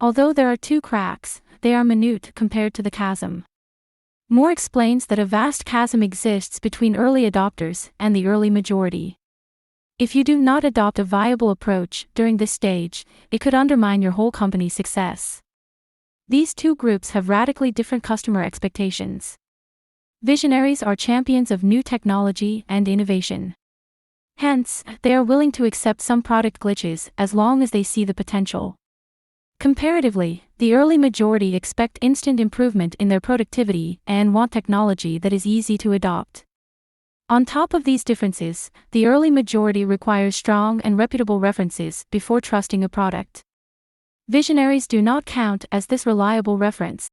Although there are two cracks, they are minute compared to the chasm. Moore explains that a vast chasm exists between early adopters and the early majority. If you do not adopt a viable approach during this stage, it could undermine your whole company's success. These two groups have radically different customer expectations. Visionaries are champions of new technology and innovation. Hence, they are willing to accept some product glitches as long as they see the potential. Comparatively, the early majority expect instant improvement in their productivity and want technology that is easy to adopt. On top of these differences, the early majority requires strong and reputable references before trusting a product. Visionaries do not count as this reliable reference.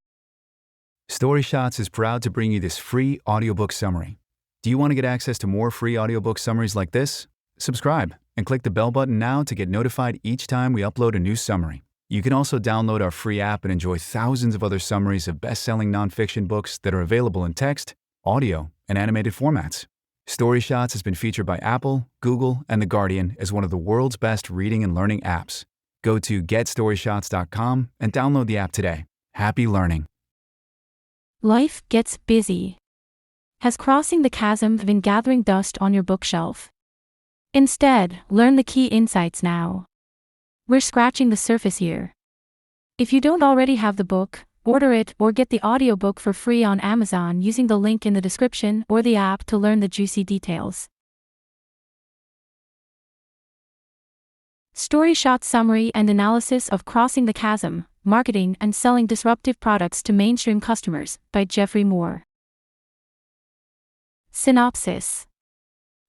StoryShots is proud to bring you this free audiobook summary. Do you want to get access to more free audiobook summaries like this? Subscribe and click the bell button now to get notified each time we upload a new summary. You can also download our free app and enjoy thousands of other summaries of best-selling nonfiction books that are available in text, audio, and animated formats. StoryShots has been featured by Apple, Google, and The Guardian as one of the world's best reading and learning apps. Go to getstoryshots.com and download the app today. Happy learning. Life gets busy. Has Crossing the Chasm been gathering dust on your bookshelf? Instead, learn the key insights now. We're scratching the surface here. If you don't already have the book, order it or get the audiobook for free on Amazon using the link in the description or the app to learn the juicy details. StoryShot Summary and Analysis of Crossing the Chasm, Marketing and Selling Disruptive Products to Mainstream Customers by Geoffrey Moore. Synopsis.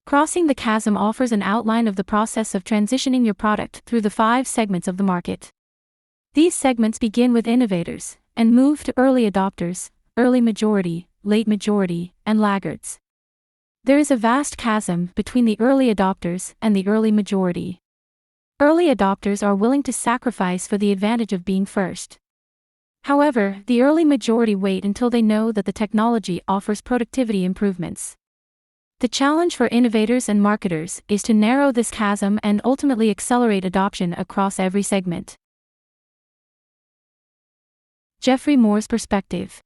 Crossing the Chasm offers an outline of the process of transitioning your product through the 5 segments of the market. These segments begin with innovators and move to early adopters, early majority, late majority, and laggards. There is a vast chasm between the early adopters and the early majority. Early adopters are willing to sacrifice for the advantage of being first. However, the early majority wait until they know that the technology offers productivity improvements. The challenge for innovators and marketers is to narrow this chasm and ultimately accelerate adoption across every segment. Geoffrey Moore's perspective.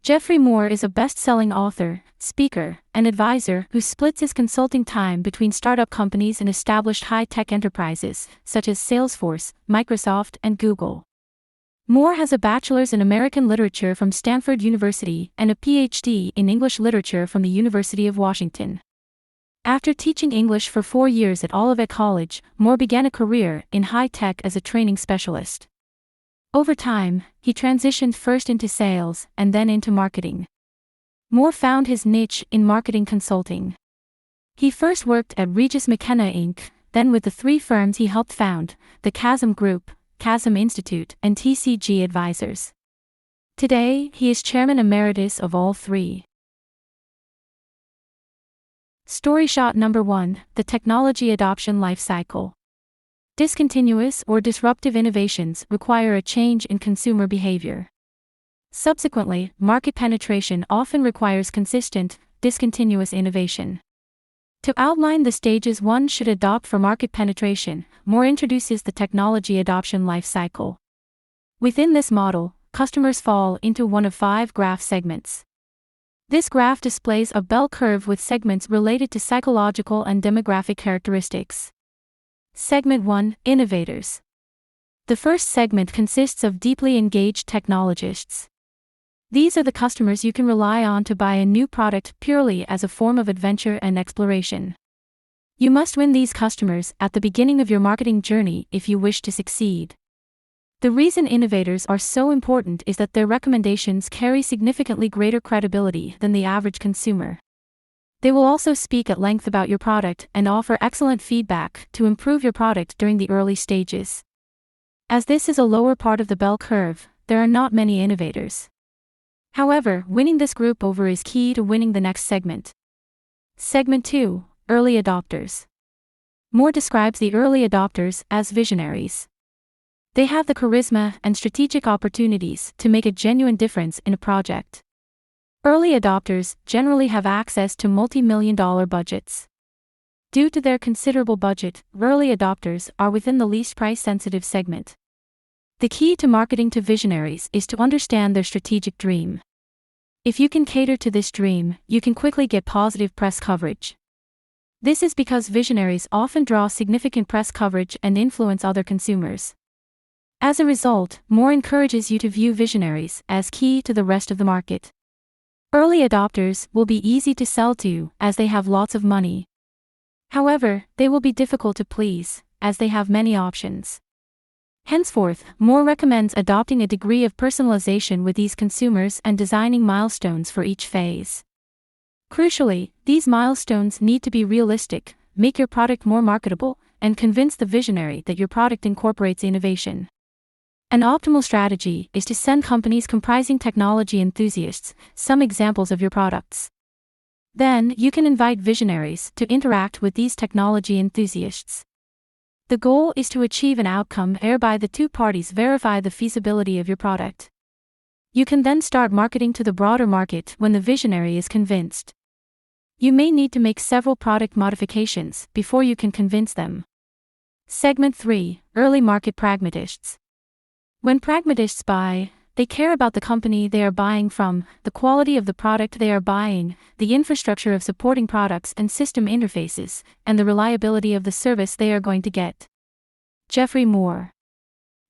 Geoffrey Moore is a best-selling author, speaker, and advisor who splits his consulting time between startup companies and established high-tech enterprises, such as Salesforce, Microsoft, and Google. Moore has a bachelor's in American literature from Stanford University and a PhD in English literature from the University of Washington. After teaching English for 4 years at Olivet College, Moore began a career in high-tech as a training specialist. Over time, he transitioned first into sales and then into marketing. Moore found his niche in marketing consulting. He first worked at Regis McKenna Inc., then with the 3 firms he helped found, the Chasm Group, Chasm Institute, and TCG Advisors. Today, he is chairman emeritus of all 3. StoryShot number 1, the technology adoption life cycle. Discontinuous or disruptive innovations require a change in consumer behavior. Subsequently, market penetration often requires consistent, discontinuous innovation. To outline the stages one should adopt for market penetration, Moore introduces the technology adoption life cycle. Within this model, customers fall into one of 5 graph segments. This graph displays a bell curve with segments related to psychological and demographic characteristics. Segment 1, Innovators. The first segment consists of deeply engaged technologists. These are the customers you can rely on to buy a new product purely as a form of adventure and exploration. You must win these customers at the beginning of your marketing journey if you wish to succeed. The reason innovators are so important is that their recommendations carry significantly greater credibility than the average consumer. They will also speak at length about your product and offer excellent feedback to improve your product during the early stages. As this is a lower part of the bell curve, there are not many innovators. However, winning this group over is key to winning the next segment. Segment 2, Early Adopters. Moore describes the early adopters as visionaries. They have the charisma and strategic opportunities to make a genuine difference in a project. Early adopters generally have access to multi-million-dollar budgets. Due to their considerable budget, early adopters are within the least price-sensitive segment. The key to marketing to visionaries is to understand their strategic dream. If you can cater to this dream, you can quickly get positive press coverage. This is because visionaries often draw significant press coverage and influence other consumers. As a result, more encourages you to view visionaries as key to the rest of the market. Early adopters will be easy to sell to, as they have lots of money. However, they will be difficult to please, as they have many options. Henceforth, Moore recommends adopting a degree of personalization with these consumers and designing milestones for each phase. Crucially, these milestones need to be realistic, make your product more marketable, and convince the visionary that your product incorporates innovation. An optimal strategy is to send companies comprising technology enthusiasts some examples of your products. Then, you can invite visionaries to interact with these technology enthusiasts. The goal is to achieve an outcome whereby the two parties verify the feasibility of your product. You can then start marketing to the broader market when the visionary is convinced. You may need to make several product modifications before you can convince them. Segment 3: Early Market Pragmatists. When pragmatists buy, they care about the company they are buying from, the quality of the product they are buying, the infrastructure of supporting products and system interfaces, and the reliability of the service they are going to get. Geoffrey Moore.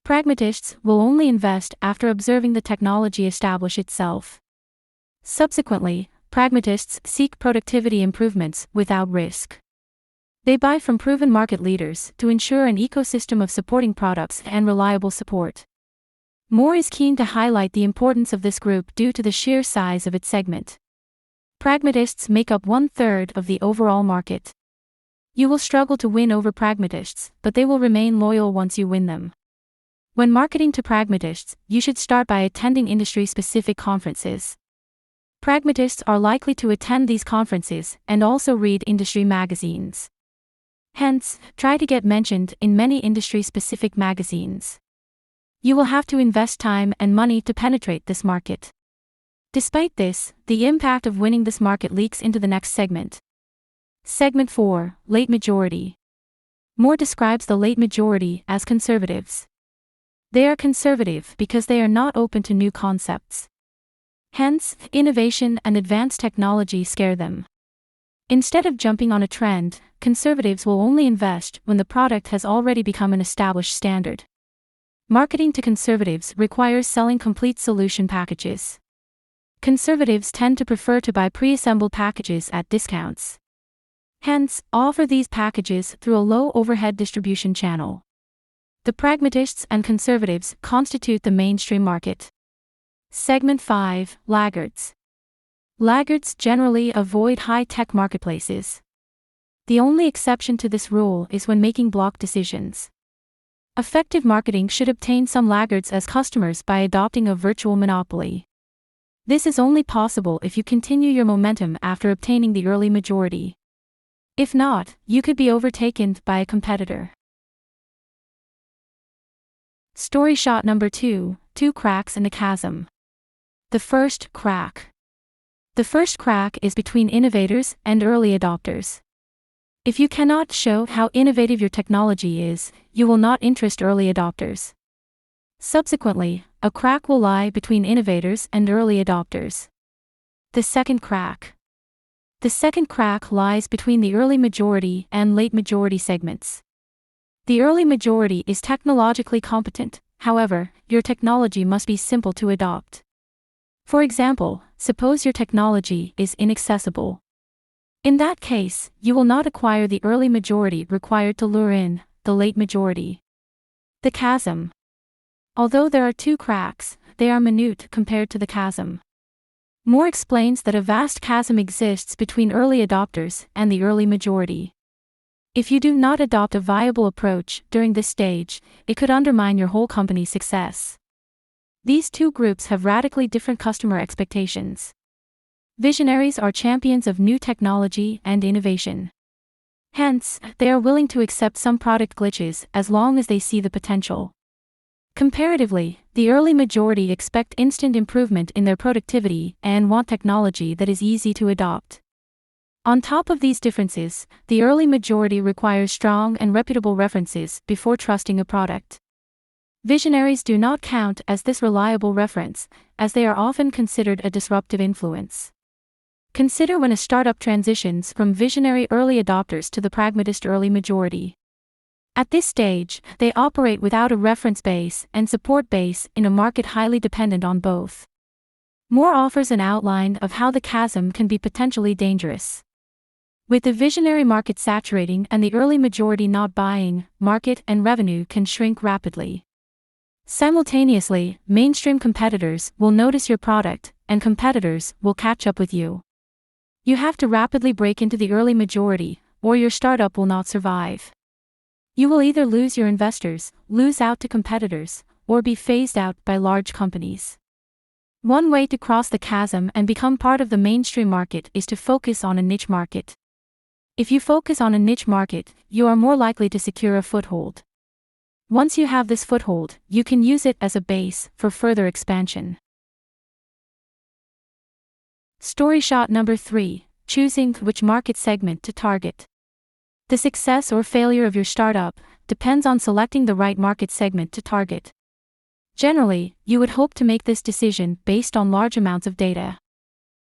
Pragmatists will only invest after observing the technology establish itself. Subsequently, pragmatists seek productivity improvements without risk. They buy from proven market leaders to ensure an ecosystem of supporting products and reliable support. Moore is keen to highlight the importance of this group due to the sheer size of its segment. Pragmatists make up 1/3 of the overall market. You will struggle to win over pragmatists, but they will remain loyal once you win them. When marketing to pragmatists, you should start by attending industry-specific conferences. Pragmatists are likely to attend these conferences and also read industry magazines. Hence, try to get mentioned in many industry-specific magazines. You will have to invest time and money to penetrate this market. Despite this, the impact of winning this market leaks into the next segment. Segment 4: Late Majority. Moore describes the late majority as conservatives. They are conservative because they are not open to new concepts. Hence, innovation and advanced technology scare them. Instead of jumping on a trend, conservatives will only invest when the product has already become an established standard. Marketing to conservatives requires selling complete solution packages. Conservatives tend to prefer to buy pre-assembled packages at discounts. Hence, offer these packages through a low overhead distribution channel. The pragmatists and conservatives constitute the mainstream market. Segment 5: Laggards. Laggards generally avoid high-tech marketplaces. The only exception to this rule is when making block decisions. Effective marketing should obtain some laggards as customers by adopting a virtual monopoly. This is only possible if you continue your momentum after obtaining the early majority. If not, you could be overtaken by a competitor. StoryShot number 2: Two Cracks in the Chasm. The first crack. The first crack is between innovators and early adopters. If you cannot show how innovative your technology is, you will not interest early adopters. Subsequently, a crack will lie between innovators and early adopters. The second crack. The second crack lies between the early majority and late majority segments. The early majority is technologically competent, however, your technology must be simple to adopt. For example, suppose your technology is inaccessible. In that case, you will not acquire the early majority required to lure in the late majority. The chasm. Although there are two cracks, they are minute compared to the chasm. Moore explains that a vast chasm exists between early adopters and the early majority. If you do not adopt a viable approach during this stage, it could undermine your whole company's success. These two groups have radically different customer expectations. Visionaries are champions of new technology and innovation. Hence, they are willing to accept some product glitches as long as they see the potential. Comparatively, the early majority expect instant improvement in their productivity and want technology that is easy to adopt. On top of these differences, the early majority requires strong and reputable references before trusting a product. Visionaries do not count as this reliable reference, as they are often considered a disruptive influence. Consider when a startup transitions from visionary early adopters to the pragmatist early majority. At this stage, they operate without a reference base and support base in a market highly dependent on both. Moore offers an outline of how the chasm can be potentially dangerous. With the visionary market saturating and the early majority not buying, market and revenue can shrink rapidly. Simultaneously, mainstream competitors will notice your product, and competitors will catch up with you. You have to rapidly break into the early majority, or your startup will not survive. You will either lose your investors, lose out to competitors, or be phased out by large companies. One way to cross the chasm and become part of the mainstream market is to focus on a niche market. If you focus on a niche market, you are more likely to secure a foothold. Once you have this foothold, you can use it as a base for further expansion. StoryShot number 3, choosing which market segment to target. The success or failure of your startup depends on selecting the right market segment to target. Generally, you would hope to make this decision based on large amounts of data.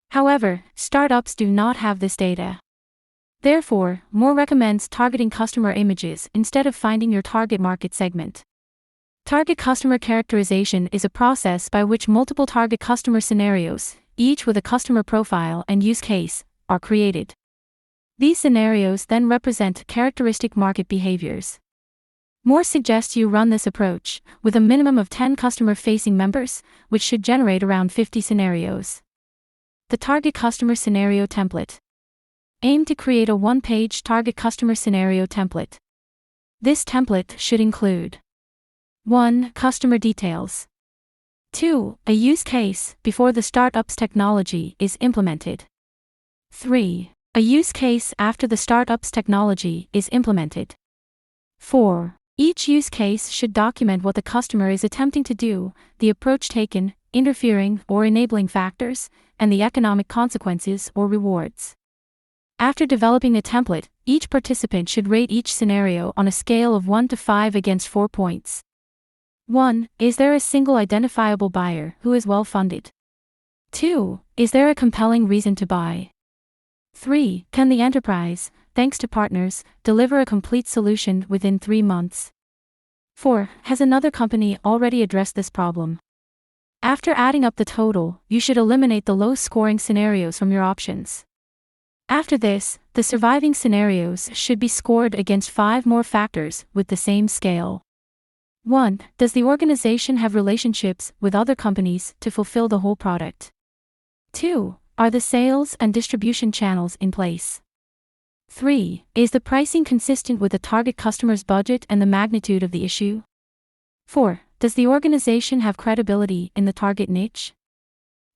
However, startups do not have this data. Therefore, Moore recommends targeting customer images instead of finding your target market segment. Target customer characterization is a process by which multiple target customer scenarios, each with a customer profile and use case, are created. These scenarios then represent characteristic market behaviors. Moore suggests you run this approach with a minimum of 10 customer-facing members, which should generate around 50 scenarios. The Target Customer Scenario Template. Aim to create a one-page target customer scenario template. This template should include 1. Customer details. 2. A use case before the startup's technology is implemented. 3. A use case after the startup's technology is implemented. 4. Each use case should document what the customer is attempting to do, the approach taken, interfering or enabling factors, and the economic consequences or rewards. After developing a template, each participant should rate each scenario on a scale of 1 to 5 against 4 points. 1. Is there a single identifiable buyer who is well funded? 2. Is there a compelling reason to buy? 3. Can the enterprise, thanks to partners, deliver a complete solution within 3 months? 4. Has another company already addressed this problem? After adding up the total, you should eliminate the low-scoring scenarios from your options. After this, the surviving scenarios should be scored against 5 more factors with the same scale. 1. Does the organization have relationships with other companies to fulfill the whole product? 2. Are the sales and distribution channels in place? 3. Is the pricing consistent with the target customer's budget and the magnitude of the issue? 4. Does the organization have credibility in the target niche?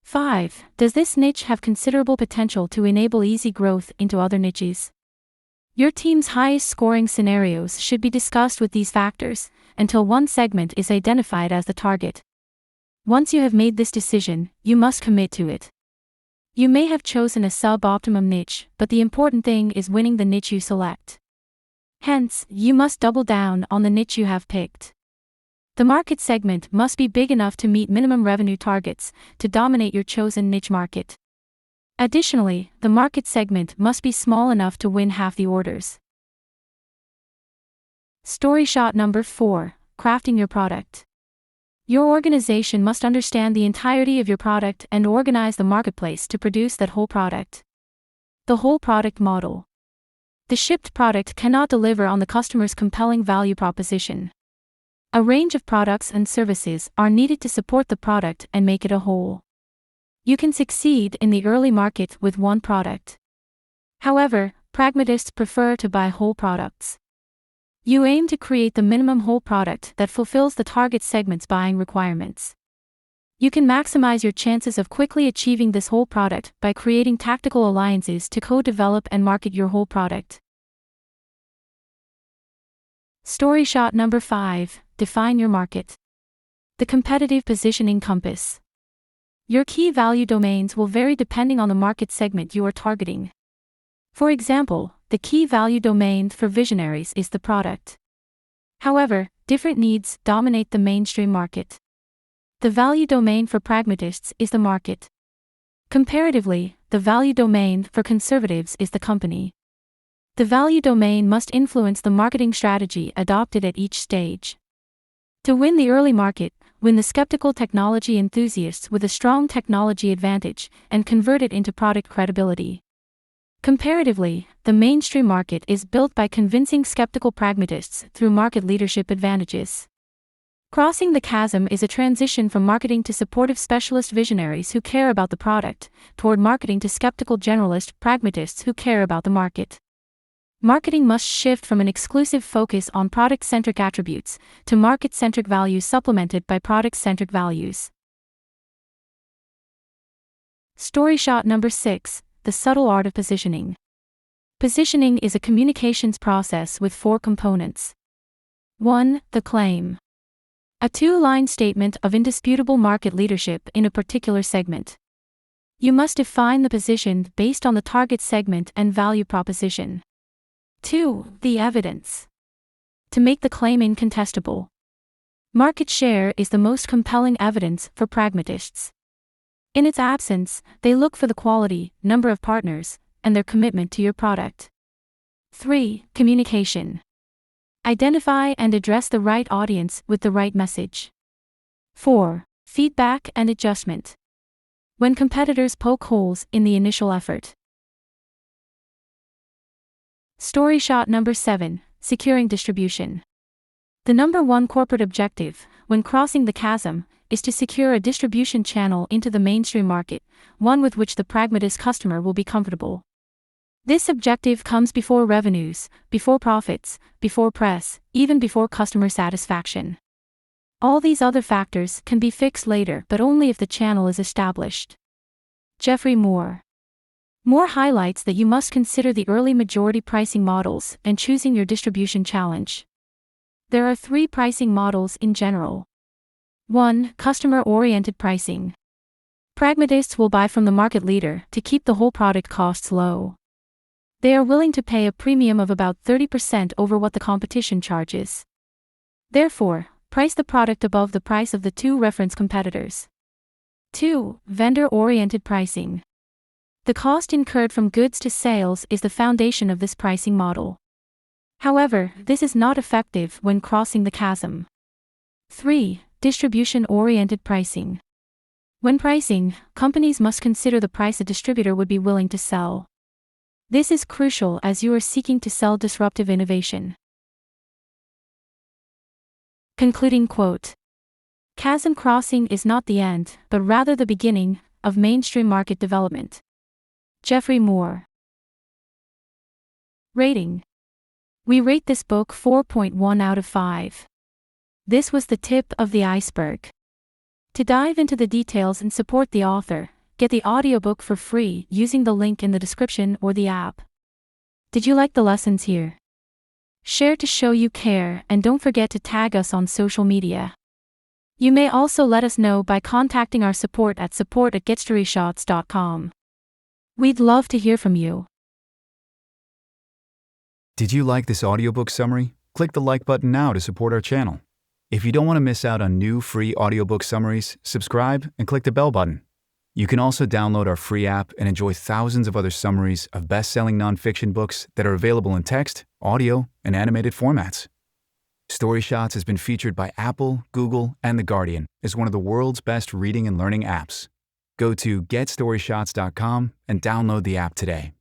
5. Does this niche have considerable potential to enable easy growth into other niches? Your team's highest scoring scenarios should be discussed with these factors until one segment is identified as the target. Once you have made this decision, you must commit to it. You may have chosen a sub-optimum niche, but the important thing is winning the niche you select. Hence, you must double down on the niche you have picked. The market segment must be big enough to meet minimum revenue targets to dominate your chosen niche market. Additionally, the market segment must be small enough to win half the orders. StoryShot number 4, crafting your product. Your organization must understand the entirety of your product and organize the marketplace to produce that whole product. The whole product model. The shipped product cannot deliver on the customer's compelling value proposition. A range of products and services are needed to support the product and make it a whole. You can succeed in the early market with one product. However, pragmatists prefer to buy whole products. You aim to create the minimum whole product that fulfills the target segment's buying requirements. You can maximize your chances of quickly achieving this whole product by creating tactical alliances to co-develop and market your whole product. StoryShot number 5, define your market. The competitive positioning compass. Your key value domains will vary depending on the market segment you are targeting. For example, the key value domain for visionaries is the product. However, different needs dominate the mainstream market. The value domain for pragmatists is the market. Comparatively, the value domain for conservatives is the company. The value domain must influence the marketing strategy adopted at each stage. To win the early market, win the skeptical technology enthusiasts with a strong technology advantage and convert it into product credibility. Comparatively, the mainstream market is built by convincing skeptical pragmatists through market leadership advantages. Crossing the Chasm is a transition from marketing to supportive specialist visionaries who care about the product, toward marketing to skeptical generalist pragmatists who care about the market. Marketing must shift from an exclusive focus on product-centric attributes to market-centric values supplemented by product-centric values. StoryShot number 6, The Subtle Art of Positioning. Positioning is a communications process with 4 components. 1. The claim. A 2-line statement of indisputable market leadership in a particular segment. You must define the position based on the target segment and value proposition. 2. The evidence. To make the claim incontestable. Market share is the most compelling evidence for pragmatists. In its absence, they look for the quality, number of partners, and their commitment to your product. 3. Communication. Identify and address the right audience with the right message. 4. Feedback and adjustment. When competitors poke holes in the initial effort. StoryShot number 7, Securing Distribution. The number 1 corporate objective, when crossing the chasm, is to secure a distribution channel into the mainstream market, one with which the pragmatist customer will be comfortable. This objective comes before revenues, before profits, before press, even before customer satisfaction. All these other factors can be fixed later, but only if the channel is established. Geoffrey. Moore highlights that you must consider the early majority pricing models and choosing your distribution challenge. There are 3 pricing models in general. 1. Customer-oriented pricing. Pragmatists will buy from the market leader to keep the whole product costs low. They are willing to pay a premium of about 30% over what the competition charges. Therefore, price the product above the price of the 2 reference competitors. 2. Vendor-oriented pricing. The cost incurred from goods to sales is the foundation of this pricing model. However, this is not effective when crossing the chasm. 3. Distribution-oriented pricing. When pricing, companies must consider the price a distributor would be willing to sell. This is crucial as you are seeking to sell disruptive innovation. Concluding quote. Chasm crossing is not the end, but rather the beginning, of mainstream market development. Geoffrey. Moore. Rating. We rate this book 4.1 out of 5. This was the tip of the iceberg. To dive into the details and support the author, get the audiobook for free using the link in the description or the app. Did you like the lessons here? Share to show you care and don't forget to tag us on social media. You may also let us know by contacting our support at support@getStoryShots.com. We'd love to hear from you. Did you like this audiobook summary? Click the like button now to support our channel. If you don't want to miss out on new free audiobook summaries, subscribe and click the bell button. You can also download our free app and enjoy thousands of other summaries of best-selling nonfiction books that are available in text, audio, and animated formats. StoryShots has been featured by Apple, Google, and The Guardian as one of the world's best reading and learning apps. Go to GetStoryShots.com and download the app today.